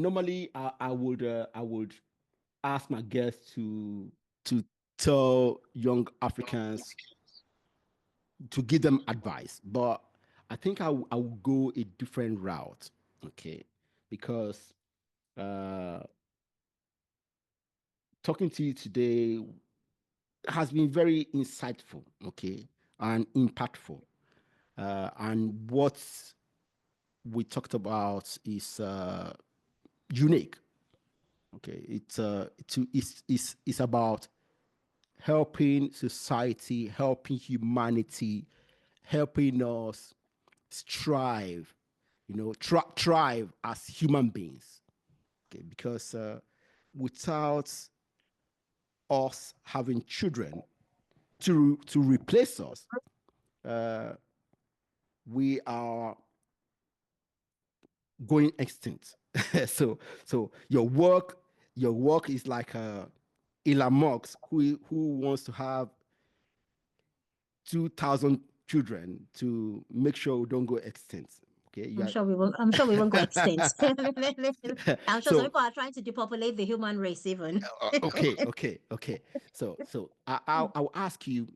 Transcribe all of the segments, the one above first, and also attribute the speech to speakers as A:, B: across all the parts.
A: normally I would ask my guests to tell young Africans to give them advice, but I think I will go a different route. Okay, because uh, talking to you today has been very insightful. Okay, and impactful. And what we talked about is unique. Okay, it's about helping society, helping humanity, helping us strive, thrive as human beings. Okay, because without us having children to replace us, we are going extinct. So your work is like Elon Musk who wants to have 2,000 children to make sure we don't go extinct. Okay,
B: I'm sure we will. I'm sure we won't go extinct. I'm sure some
A: so
B: people are trying to depopulate the human race, even.
A: okay. So I'll ask you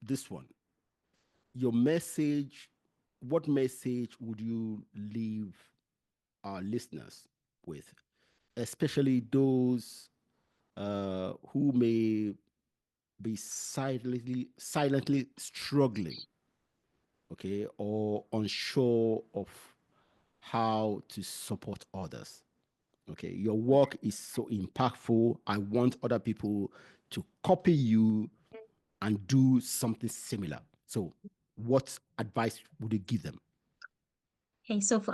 A: this one. Your message. What message would you leave our listeners with, especially those who may be silently struggling, okay, or unsure of how to support others. Okay, your work is so impactful. I want other people to copy you and do something similar. So, what advice would you give them?
B: Okay, so for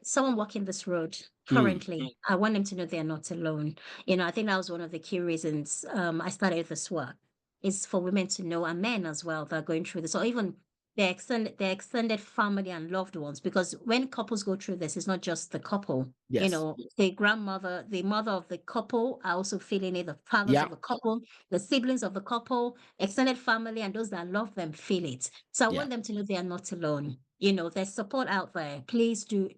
B: someone walking this road
A: Mm,
B: currently, I want them to know they're not alone. I think that was one of the key reasons I started this work, is for women to know, and men as well, that are going through this, or even their extended family and loved ones. Because when couples go through this, it's not just the couple.
A: yes.
B: The grandmother, the mother of the couple are also feeling it, the fathers
A: Yeah.
B: of the couple, the siblings of the couple, extended family, and those that love them feel it. So I
A: Yeah.
B: want them to know they are not alone. There's support out there. Please do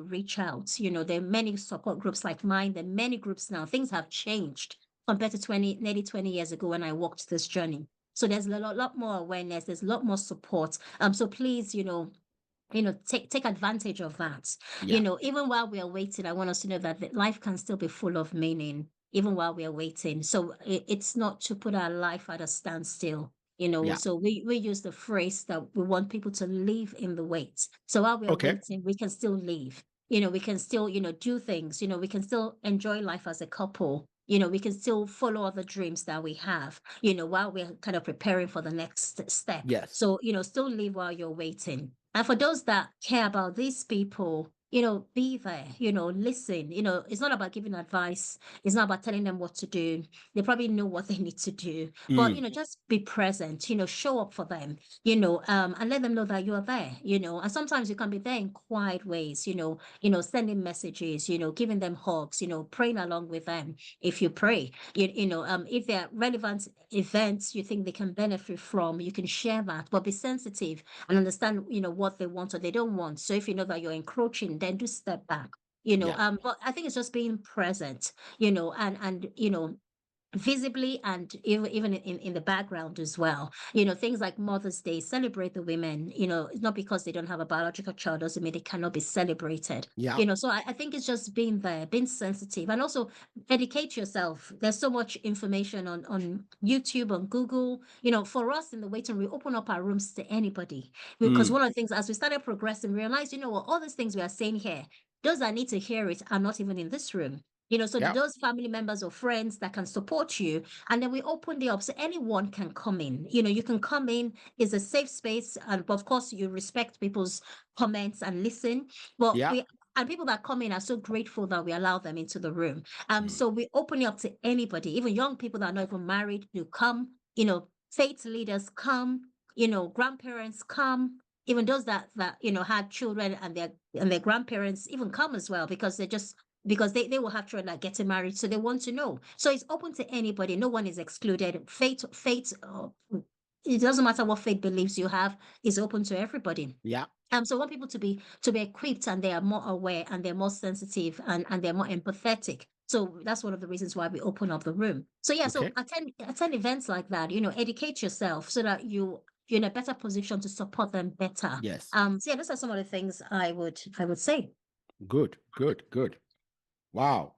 B: reach out. There are many support groups like mine. There are many groups now. Things have changed compared to nearly 20 years ago when I walked this journey. So there's a lot more awareness. There's a lot more support. So please, take advantage of that.
A: Yeah.
B: Even while we are waiting, I want us to know that life can still be full of meaning, even while we are waiting. So it's not to put our life at a standstill.
A: Yeah.
B: So we use the phrase that we want people to live in the wait. So while we are
A: Okay.
B: waiting, we can still live. We can still, do things. We can still enjoy life as a couple. We can still follow other dreams that we have, while we're kind of preparing for the next step.
A: Yes.
B: So, still live while you're waiting. And for those that care about these people, be there, listen. It's not about giving advice. It's not about telling them what to do. They probably know what they need to do. But,
A: Mm,
B: just be present, show up for them, and let them know that you're there, and sometimes you can be there in quiet ways, sending messages, giving them hugs, praying along with them. If you pray, if there are relevant events you think they can benefit from, you can share that, but be sensitive and understand, what they want or they don't want. So if you know that you're encroaching, then do step back.
A: yeah.
B: But I think it's just being present, and visibly, and even in the background as well. Things like Mother's Day, celebrate the women. It's not because they don't have a biological child doesn't mean they cannot be celebrated.
A: Yeah.
B: So I think it's just being there, being sensitive, and also educate yourself. There's so much information on YouTube, on Google. For us in the waiting room, we open up our rooms to anybody, because
A: Mm,
B: one of the things, as we started progressing, we realized, what, all these things we are saying here, those that need to hear it are not even in this room. So
A: yeah.
B: those family members or friends that can support you. And then we open it up so anyone can come in. You can come in, it's a safe space. And of course, you respect people's comments and listen. Well,
A: Yeah.
B: and people that come in are so grateful that we allow them into the room.
A: Mm,
B: So we open it up to anybody, even young people that are not even married, you come, faith leaders come, grandparents come, even those that had children, and their grandparents even come as well, because they will have children that are getting married, so they want to know. So it's open to anybody. No one is excluded. Faith, it doesn't matter what faith beliefs you have. It's open to everybody.
A: yeah.
B: So I want people to be equipped, and they are more aware, and they're more sensitive, and they're more empathetic. So that's one of the reasons why we open up the room. So yeah, so
A: Okay.
B: attend events like that, educate yourself so that you're in a better position to support them better.
A: Yes.
B: So yeah, those are some of the things I would say.
A: Good. Wow.